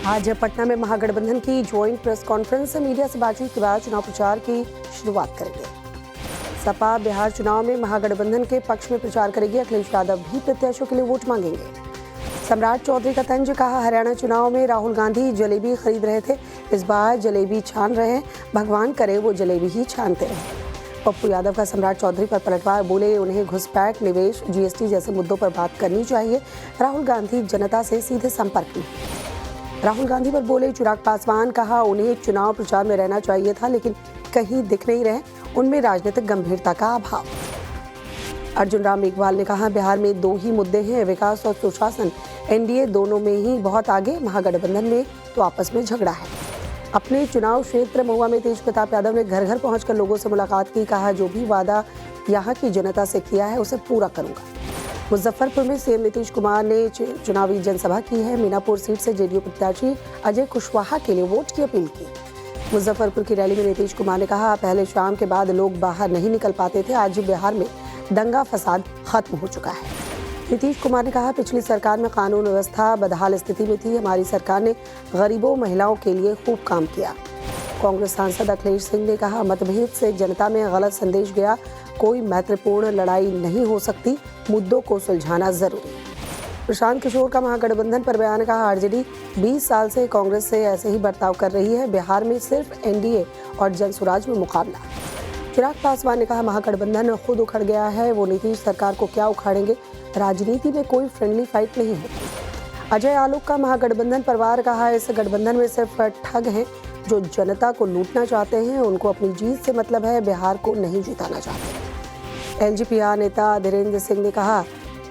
आज पटना में महागठबंधन की ज्वाइंट प्रेस कॉन्फ्रेंस से मीडिया से बातचीत के बाद चुनाव प्रचार की शुरुआत करेंगे। सपा बिहार चुनाव में महागठबंधन के पक्ष में प्रचार करेगी। अखिलेश यादव भी प्रत्याशियों के लिए वोट मांगेंगे। सम्राट चौधरी का तंज, कहा हरियाणा चुनाव में राहुल गांधी जलेबी खरीद रहे थे, इस बार जलेबी छान रहे हैं, भगवान करे वो जलेबी ही छानते रहे। पप्पू यादव का सम्राट चौधरी पर पलटवार, बोले उन्हें घुसपैठ, निवेश, जीएसटी जैसे मुद्दों पर बात करनी चाहिए। राहुल गांधी जनता से सीधे संपर्क में। राहुल गांधी पर बोले चिराग पासवान, कहा उन्हें चुनाव प्रचार में रहना चाहिए था लेकिन कहीं दिख नहीं रहे, उनमें राजनीतिक गंभीरता का अभाव। अर्जुन राम मेघवाल ने कहा बिहार में दो ही मुद्दे हैं, विकास और सुशासन। एनडीए दोनों में ही बहुत आगे, महागठबंधन में तो आपस में झगड़ा है। अपने चुनाव क्षेत्र महुआ में तेज प्रताप यादव ने घर घर पहुंचकर लोगों से मुलाकात की। कहा जो भी वादा यहाँ की जनता से किया है उसे पूरा करूंगा। मुजफ्फरपुर में सीएम नीतीश कुमार ने चुनावी जनसभा की है। मीनापुर सीट से जेडीयू प्रत्याशी अजय कुशवाहा के लिए वोट की अपील की। मुजफ्फरपुर की रैली में नीतीश कुमार ने कहा पहले शाम के बाद लोग बाहर नहीं निकल पाते थे, आज बिहार में दंगा फसाद खत्म हो चुका है। नीतीश कुमार ने कहा पिछली सरकार में कानून व्यवस्था बदहाल स्थिति में थी, हमारी सरकार ने गरीबों महिलाओं के लिए खूब काम किया। कांग्रेस सांसद अखिलेश सिंह ने कहा मतभेद से जनता में गलत संदेश गया, कोई महत्वपूर्ण लड़ाई नहीं हो सकती, मुद्दों को सुलझाना जरूरी। प्रशांत किशोर का महागठबंधन पर बयान, कहा आरजेडी 20 साल से कांग्रेस से ऐसे ही बर्ताव कर रही है, बिहार में सिर्फ एनडीए और जनसुराज में मुकाबला। चिराग पासवान ने कहा महागठबंधन खुद उखड़ गया है, वो नीतीश सरकार को क्या उखाड़ेंगे, राजनीति में कोई फ्रेंडली फाइट नहीं होती। अजय आलोक का महागठबंधन परिवार, कहा इस गठबंधन में सिर्फ ठग हैं जो जनता को लूटना चाहते हैं, उनको अपनी जीत से मतलब है, बिहार को नहीं जिताना चाहते। एलजेपीआर नेता धीरेन्द्र सिंह ने कहा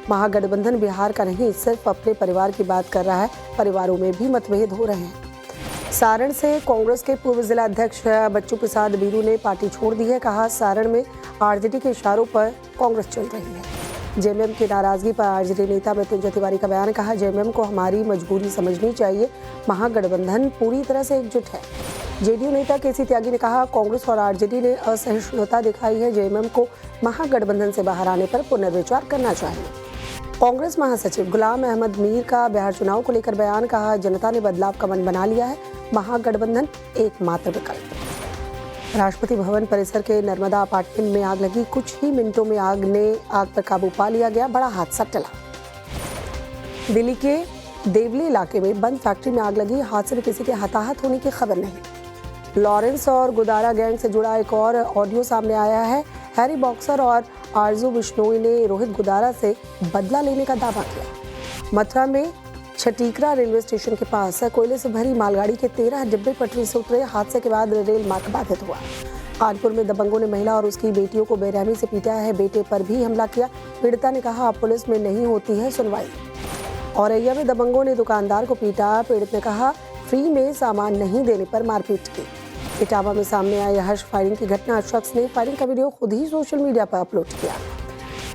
महागठबंधन बिहार का नहीं, सिर्फ अपने परिवार की बात कर रहा है, परिवारों में भी मतभेद हो रहे हैं। सारण से कांग्रेस के पूर्व जिला अध्यक्ष बच्चू प्रसाद बीरू ने पार्टी छोड़ दी है। कहा सारण में आरजेडी के इशारों पर कांग्रेस चल रही है। जेएमएम की नाराजगी पर आरजेडी नेता मृत्युंजय तिवारी का बयान, कहा जेएमएम को हमारी मजबूरी समझनी चाहिए, महागठबंधन पूरी तरह से एकजुट है। जेडीयू नेता केसी त्यागी ने कहा कांग्रेस और आरजेडी ने असहिष्णुता दिखाई है, जेएमएम को महागठबंधन से बाहर आने पर पुनर्विचार करना चाहिए। कांग्रेस महासचिव गुलाम अहमद मीर का बिहार चुनाव को लेकर बयान, कहा जनता ने बदलाव का मन बना लिया है, महागठबंधन एकमात्र विकल्प। राष्ट्रपति भवन परिसर के नर्मदा अपार्टमेंट में आग लगी, कुछ ही मिनटों में आग पर काबू पा लिया गया, बड़ा हादसा टला। दिल्ली के देवली इलाके में बंद फैक्ट्री में आग लगी, हादसे में किसी के हताहत होने की खबर नहीं। लॉरेंस और गुदारा गैंग से जुड़ा एक और ऑडियो सामने आया है। हैरी बॉक्सर और आरजू बिश्नोई ने रोहित गुदारा से बदला लेने का दावा किया। मथुरा में छटीकरा रेलवे स्टेशन के पास कोयले से भरी मालगाड़ी के 13 डिब्बे पटरी से उतरे, हादसे के बाद रेल मार्ग बाधित हुआ। कानपुर में दबंगों ने महिला और उसकी बेटियों को बेरहमी से पीटा है, बेटे पर भी हमला किया। पीड़िता ने कहा पुलिस में नहीं होती है सुनवाई। औरैया में दबंगों ने दुकानदार को पीटा, पीड़ित ने कहा फ्री में सामान नहीं देने पर मारपीट की। इटावा में सामने आई हर्ष फायरिंग की घटना, शख्स ने फायरिंग का वीडियो खुद ही सोशल मीडिया पर अपलोड किया।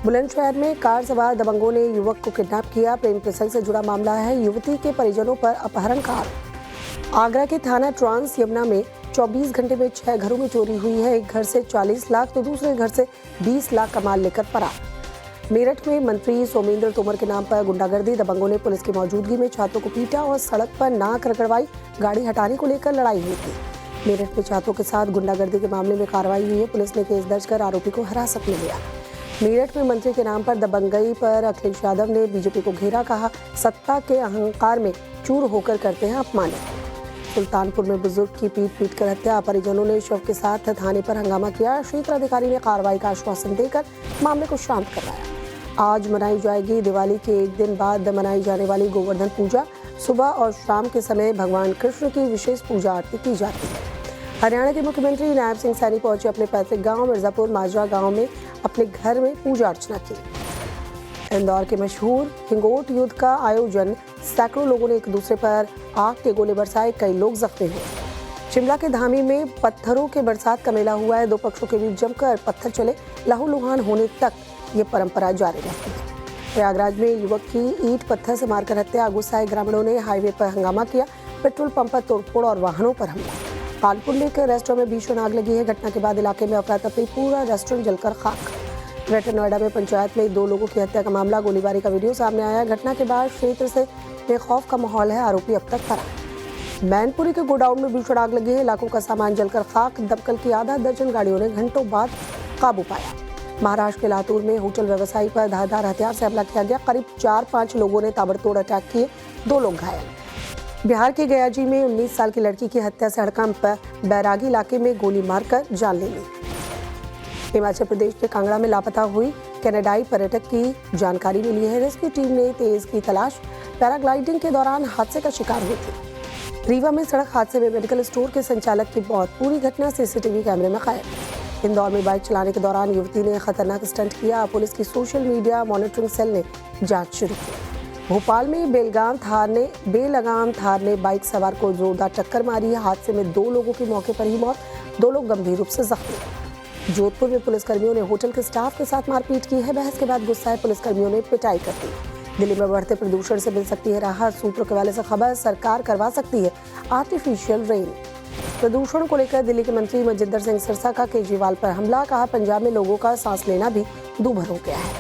बुलंदशहर में कार सवार दबंगों ने युवक को किडनैप किया, प्रेम प्रसंग से जुड़ा मामला है, युवती के परिजनों पर अपहरण का आरोप। आगरा के थाना ट्रांस यमुना में 24 घंटे में 6 घरों में चोरी हुई है, एक घर से 40 लाख तो दूसरे घर से 20 लाख का माल लेकर फरार। मेरठ में मंत्री सोमेंद्र तोमर के नाम पर गुंडागर्दी, दबंगों ने पुलिस की मौजूदगी में छात्रों को पीटा और सड़क पर नाक रगड़वाई, गाड़ी हटाने को लेकर लड़ाई हुई थी। मेरठ में छात्रों के साथ गुंडागर्दी के मामले में कार्रवाई हुई है, पुलिस ने केस दर्ज कर आरोपी को हिरासत में लिया। मेरठ में मंत्री के नाम पर दबंगई पर अखिलेश यादव ने बीजेपी को घेरा, कहा सत्ता के अहंकार में चूर होकर करते हैं अपमानित। सुल्तानपुर में बुजुर्ग की पीट कर हत्या, परिजनों ने शव के साथ थाने पर हंगामा किया, क्षेत्र अधिकारी ने कार्रवाई का आश्वासन देकर मामले को शांत करवाया। आज मनाई जाएगी दिवाली के एक दिन बाद मनाई जाने वाली गोवर्धन पूजा, सुबह और शाम के समय भगवान कृष्ण की विशेष पूजा आरती की जाती है। हरियाणा के मुख्यमंत्री नायब सिंह सैनी पहुंचे अपने पैतृक गांव मिर्जापुर माजरा गांव में अपने घर में पूजा अर्चना की। इंदौर के मशहूर हिंगोट युद्ध का आयोजन, सैकड़ों लोगों ने एक दूसरे पर आग के गोले बरसाए, कई लोग जख्मी हुए। शिमला के धामी में पत्थरों के बरसात का मेला हुआ है, दो पक्षों के बीच जमकर पत्थर चले, लहूलुहान होने तक ये परंपरा जारी रहती है। प्रयागराज में युवक की ईंट पत्थर से मारकर हत्या, गुस्साए ग्रामीणों ने हाईवे पर हंगामा किया, पेट्रोल पंप पर तोड़फोड़ और वाहनों पर हमला। कानपुर में एक रेस्टोरेंट में भीषण आग लगी है, घटना के बाद इलाके में अफरा तफरी, पूरा रेस्टोरेंट जलकर खाक। ग्रेटर नोएडा में पंचायत में 2 लोगों की हत्या का मामला, गोलीबारी का वीडियो सामने आया। घटना के बाद क्षेत्र से बेखौफ का माहौल है, आरोपी अब तक फरार। मैनपुरी के गोडाउन में भीषण आग लगी है। लाखों का सामान जलकर खाक, दमकल की आधा दर्जन गाड़ियों ने घंटों बाद काबू पाया। महाराष्ट्र के लातूर में होटल व्यवसायी पर धारदार हथियार से हमला किया गया। करीब 4-5 लोगों ने ताबड़तोड़ अटैक किए, 2 लोग घायल। बिहार के गयाजी में 19 साल की लड़की की हत्या से हड़कंप, बैरागी इलाके में गोली मारकर जान ले ली। हिमाचल प्रदेश के कांगड़ा में लापता हुई कनाडाई पर्यटक की जानकारी मिली है। रेस्क्यू टीम ने तेज की तलाश। पैराग्लाइडिंग के दौरान हादसे का शिकार हुई थी। रीवा में सड़क हादसे में मेडिकल स्टोर के संचालक की मौत, पूरी घटना सीसीटीवी कैमरे में कैद। इंदौर में बाइक चलाने के दौरान युवती ने खतरनाक स्टंट किया। पुलिस की सोशल मीडिया मॉनिटरिंग सेल ने जांच शुरू की। भोपाल में बेलगाम थार ने बाइक सवार को जोरदार टक्कर मारी। हादसे में 2 लोगों की मौके पर ही मौत, 2 लोग गंभीर रूप से जख्मी। जोधपुर में पुलिसकर्मियों ने होटल के स्टाफ के साथ मारपीट की है। बहस के बाद गुस्साए पुलिसकर्मियों ने पिटाई कर दी। दिल्ली में बढ़ते प्रदूषण से मिल सकती है राहत। सूत्रों के हवाले से खबर, सरकार करवा सकती है आर्टिफिशियल रेन। प्रदूषण को लेकर दिल्ली के मंत्री मनजिंदर सिंह सिरसा का केजरीवाल पर हमला। कहा, पंजाब में लोगों का सांस लेना भी दूभर हो गया है।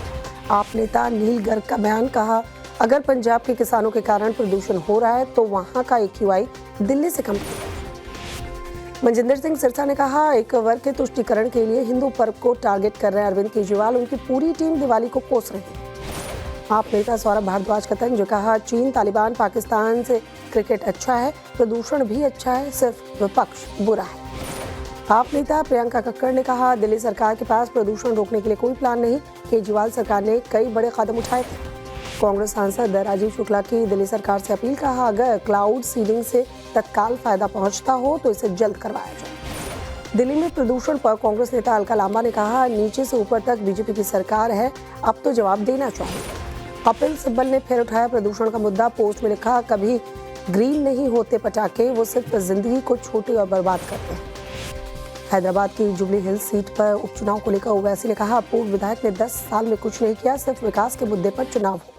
आप नेता नील गर्ग का बयान। कहा, अगर पंजाब के किसानों के कारण प्रदूषण हो रहा है तो वहां का AQI दिल्ली से कम है। मनजिंदर सिंह सिरसा ने कहा, एक वर्ग के तुष्टीकरण के लिए हिंदू पर्व को टारगेट कर रहे अरविंद केजरीवाल, उनकी पूरी टीम दिवाली को कोस रही है। आप नेता सौरभ भारद्वाज का तंज। कहा, चीन, तालिबान, पाकिस्तान से क्रिकेट अच्छा है, प्रदूषण भी अच्छा है, सिर्फ विपक्ष बुरा है। आप नेता प्रियंका कक्कड़ ने कहा, दिल्ली सरकार के पास प्रदूषण रोकने के लिए कोई प्लान नहीं। केजरीवाल सरकार ने कई बड़े कदम उठाए थे। कांग्रेस सांसद राजीव शुक्ला की दिल्ली सरकार से अपील। कहा, अगर क्लाउड सीडिंग से तत्काल फायदा पहुंचता हो तो इसे जल्द करवाया जाए। दिल्ली में प्रदूषण पर कांग्रेस नेता अलका लांबा ने कहा, नीचे से ऊपर तक बीजेपी की सरकार है, अब तो जवाब देना चाहिए। कपिल सिब्बल ने फिर उठाया प्रदूषण का मुद्दा। पोस्ट में लिखा, कभी ग्रीन नहीं होते पटाखे, वो सिर्फ जिंदगी को छोटी और बर्बाद करते हैं। हैदराबाद की जुबली हिल्स सीट पर उपचुनाव को लेकर ओवैसी ने कहा, पूर्व विधायक ने 10 साल में कुछ नहीं किया, सिर्फ विकास के मुद्दे पर चुनाव हो।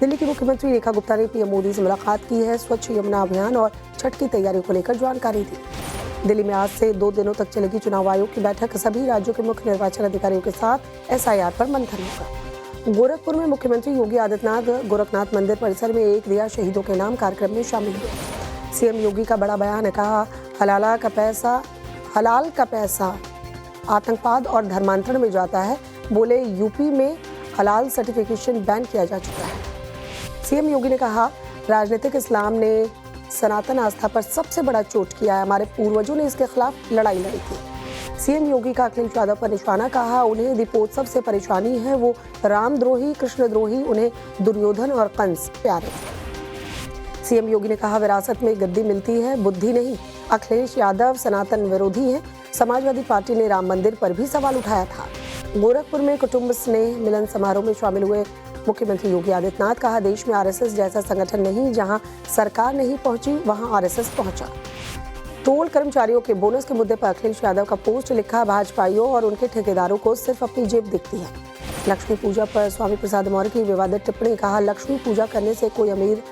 दिल्ली की मुख्यमंत्री रेखा गुप्ता ने पीएम मोदी से मुलाकात की है। स्वच्छ यमुना अभियान और छठ की तैयारियों को लेकर जानकारी दी। दिल्ली में आज से 2 दिनों तक चलेगी चुनाव आयोग की बैठक। सभी राज्यों के मुख्य निर्वाचन अधिकारियों के साथ SIR पर मंथन होगा। गोरखपुर में मुख्यमंत्री योगी आदित्यनाथ गोरखनाथ मंदिर परिसर में एक दिया शहीदों के नाम कार्यक्रम में शामिल हुए। सीएम योगी का बड़ा बयान है। कहा, हलाल का पैसा आतंकवाद और धर्मांतरण में जाता है। बोले, यूपी में हलाल सर्टिफिकेशन बैन किया जा चुका है। सीएम योगी ने कहा, राजनीतिक इस्लाम ने सनातन आस्था पर सबसे बड़ा चोट किया है। हमारे पूर्वजों ने इसके खिलाफ लड़ाई लड़ी थी। सीएम योगी का अखिलेश यादव पर निशाना। कहा, उन्हें दीपोत्सव से परेशानी है, वो रामद्रोही, कृष्णद्रोही, उन्हें दुर्योधन और कंस प्यारे। सीएम योगी ने कहा, विरासत में गद्दी मिलती है, बुद्धि नहीं। अखिलेश यादव सनातन विरोधी हैं। समाजवादी पार्टी ने राम मंदिर पर भी सवाल उठाया था। गोरखपुर में कुटुंब स्नेह मिलन समारोह में शामिल हुए मुख्यमंत्री योगी आदित्यनाथ। कहा, देश में RSS जैसा संगठन नहीं, जहां सरकार नहीं पहुंची वहां RSS पहुंचा। टोल कर्मचारियों के बोनस के मुद्दे पर अखिलेश यादव का पोस्ट। लिखा, भाजपाइयों और उनके ठेकेदारों को सिर्फ अपनी जेब दिखती है। लक्ष्मी पूजा पर स्वामी प्रसाद मौर्य की विवादित टिप्पणी। कहा, लक्ष्मी पूजा करने से कोई अमीर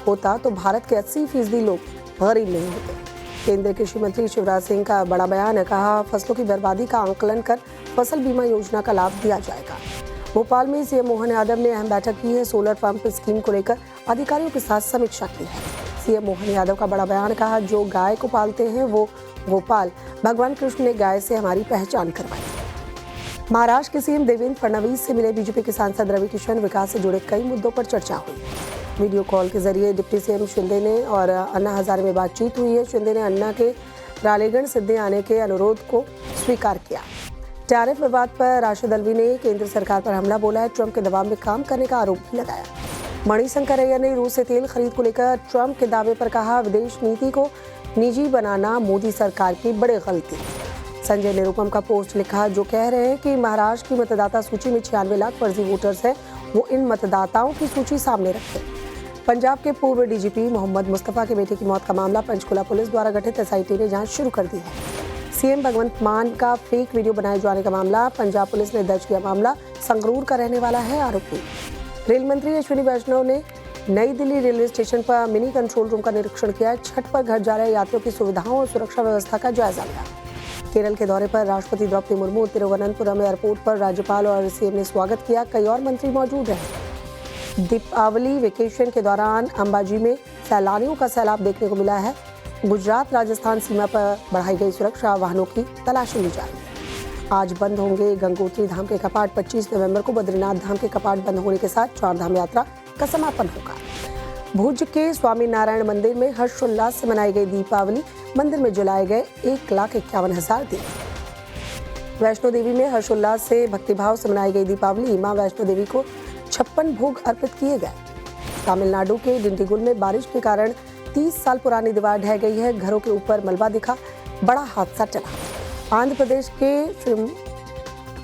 होता तो भारत के 80% लोग गरीब नहीं होते। केंद्रीय कृषि मंत्री शिवराज सिंह का बड़ा बयान है। कहा, फसलों की बर्बादी का आंकलन कर फसल बीमा योजना का लाभ दिया जाएगा। भोपाल में सीएम मोहन यादव ने अहम बैठक की है। सोलर पंप स्कीम को लेकर अधिकारियों के साथ समीक्षा की है। सीएम मोहन यादव का बड़ा बयान। कहा, जो गाय को पालते हैं वो गोपाल। भगवान कृष्ण ने गाय से हमारी पहचान करवाई। महाराष्ट्र के सीएम देवेंद्र फडणवीस से मिले बीजेपी के सांसद रवि किशन। विकास से जुड़े कई मुद्दों पर चर्चा हुई। वीडियो कॉल के जरिए डिप्टी सीएम शिंदे ने और अन्ना हजारे में बातचीत हुई है। शिंदे ने अन्ना के रालेगण सिद्धि आने के अनुरोध को स्वीकार किया। टैरिफ विवाद पर राशिद अल्वी ने केंद्र सरकार पर हमला बोला है। ट्रंप के दबाव में काम करने का आरोप भी लगाया। मणिशंकर अय्यर ने रूस से तेल खरीद को लेकर ट्रंप के दावे पर कहा, विदेश नीति को निजी बनाना मोदी सरकार की बड़ी गलती। संजय निरुपम का पोस्ट लिखा, जो कह रहे हैं कि महाराष्ट्र की मतदाता सूची में 96 लाख फर्जी वोटर्स हैं, वो इन मतदाताओं की सूची सामने रखें। पंजाब के पूर्व डीजीपी मोहम्मद मुस्तफा के बेटे की मौत का मामला पंचकुला पुलिस द्वारा गठित SIT ने जांच शुरू कर दी है। सीएम भगवंत मान का फेक वीडियो बनाए जाने का मामला, पंजाब पुलिस ने दर्ज किया मामला। संगरूर का रहने वाला है आरोपी। रेल मंत्री अश्विनी वैष्णव ने नई दिल्ली रेलवे स्टेशन पर मिनी कंट्रोल रूम का निरीक्षण किया। छठ पर घर जा रहे यात्रियों की सुविधाओं और सुरक्षा व्यवस्था का जायजा लिया। केरल के दौरे पर राष्ट्रपति द्रौपदी मुर्मू तिरुवनंतपुरम एयरपोर्ट पर राज्यपाल और सीएम ने स्वागत किया। कई और मंत्री मौजूद रहे। दीपावली वेकेशन के दौरान अंबाजी में सैलानियों का सैलाब देखने को मिला है। गुजरात राजस्थान सीमा पर बढ़ाई गई सुरक्षा, वाहनों की तलाशी ली जा रही है। आज बंद होंगे गंगोत्री धाम के कपाट। 25 नवंबर को बद्रीनाथ धाम के कपाट बंद होने के साथ चार धाम यात्रा का समापन होगा। भुज के स्वामी नारायण मंदिर में हर्षोल्लास से मनाई गई दीपावली। मंदिर में जलाए गए 1,51,000 दीप। वैष्णो देवी में हर्षोल्लास से भक्तिभाव से मनाई गई दीपावली। मां वैष्णो देवी को 56 भोग अर्पित किए गए। तमिलनाडु के डिंडीगुल में बारिश के कारण 30 साल पुरानी दीवार ढह गई है। घरों के ऊपर मलबा दिखा, बड़ा हादसा टला। आंध्र प्रदेश के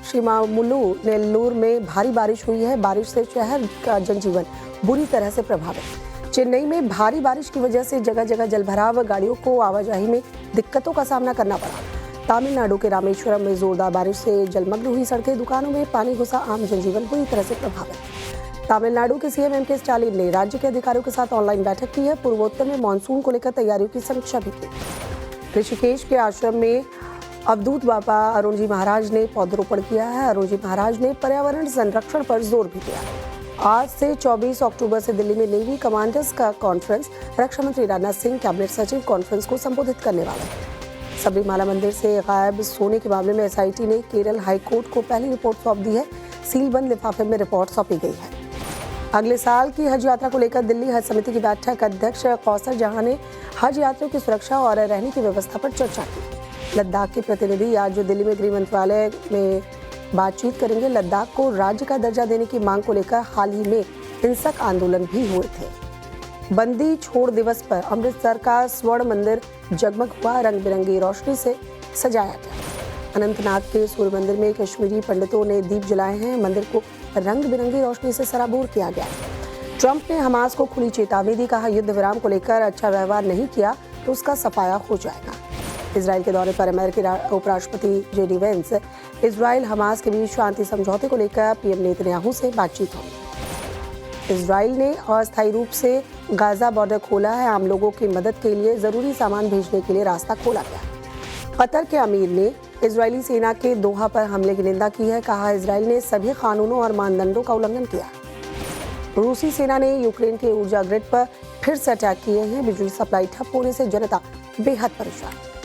श्रीमामुलु नेल्लूर में भारी बारिश हुई है। बारिश से शहर का जनजीवन बुरी तरह से प्रभावित। चेन्नई में भारी बारिश की वजह से जगह जगह जलभराव, गाड़ियों को आवाजाही में दिक्कतों का सामना करना पड़ा। तमिलनाडु के रामेश्वरम में जोरदार बारिश से जलमग्न हुई सड़कें, दुकानों में पानी घुसा, आम जनजीवन बुरी तरह से प्रभावित। तमिलनाडु के सीएम एम के स्टालिन ने राज्य के अधिकारियों के साथ ऑनलाइन बैठक की है। पूर्वोत्तर में मानसून को लेकर तैयारियों की समीक्षा भी की। ऋषिकेश के आश्रम में अवधूत बाबा अरुण जी महाराज ने पौधरोपण किया है। अरुण जी महाराज ने पर्यावरण संरक्षण पर जोर भी दिया। आज से 24 अक्टूबर से दिल्ली में नेवी कमांडर्स का कॉन्फ्रेंस, रक्षा मंत्री राजनाथ सिंह कैबिनेट सचिव कॉन्फ्रेंस को संबोधित करने वाले हैं। सबरीमाला मंदिर से गायब सोने के मामले में एसआईटी ने केरल हाईकोर्ट को पहली रिपोर्ट सौंप दी है। सीलबंद लिफाफे में रिपोर्ट सौंपी गई है। अगले साल की हज यात्रा को लेकर दिल्ली हज समिति की बैठक, अध्यक्ष कौसर जहां ने हज यात्रियों की सुरक्षा और रहने की व्यवस्था पर चर्चा की। लद्दाख के प्रतिनिधि आज दिल्ली में गृह मंत्रालय में बातचीत करेंगे। लद्दाख को राज्य का दर्जा देने की मांग को लेकर हाल ही में हिंसक आंदोलन भी हुए थे। बंदी छोड़ दिवस पर अमृतसर का स्वर्ण मंदिर जगमग हुआ, रंग बिरंगी रोशनी से सजाया गया। अनंतनाग के सूर्य मंदिर में कश्मीरी पंडितों ने दीप जलाए हैं। मंदिर को रंग बिरंगी रोशनी से सराबोर किया गया। ट्रंप ने हमास को खुली चेतावनी दी, कहा युद्ध विराम को लेकर अच्छा व्यवहार नहीं किया तो उसका सफाया हो जाएगा। इजराइल के दौरे पर अमेरिकी उपराष्ट्रपति जेडी वेंस, इजराइल हमास के बीच शांति समझौते को लेकर पीएम नेतन्याहू से बातचीत होगी। इजराइल ने अस्थायी रूप से गाजा बॉर्डर खोला है। आम लोगों की मदद के लिए जरूरी सामान भेजने के लिए रास्ता खोला गया। कतर के अमीर ने इजरायली सेना के दोहा पर हमले की निंदा की है, कहा इजराइल ने सभी कानूनों और मानदंडों का उल्लंघन किया। रूसी सेना ने यूक्रेन के ऊर्जा ग्रिड पर फिर से अटैक किए हैं। बिजली सप्लाई ठप होने से जनता बेहद परेशान।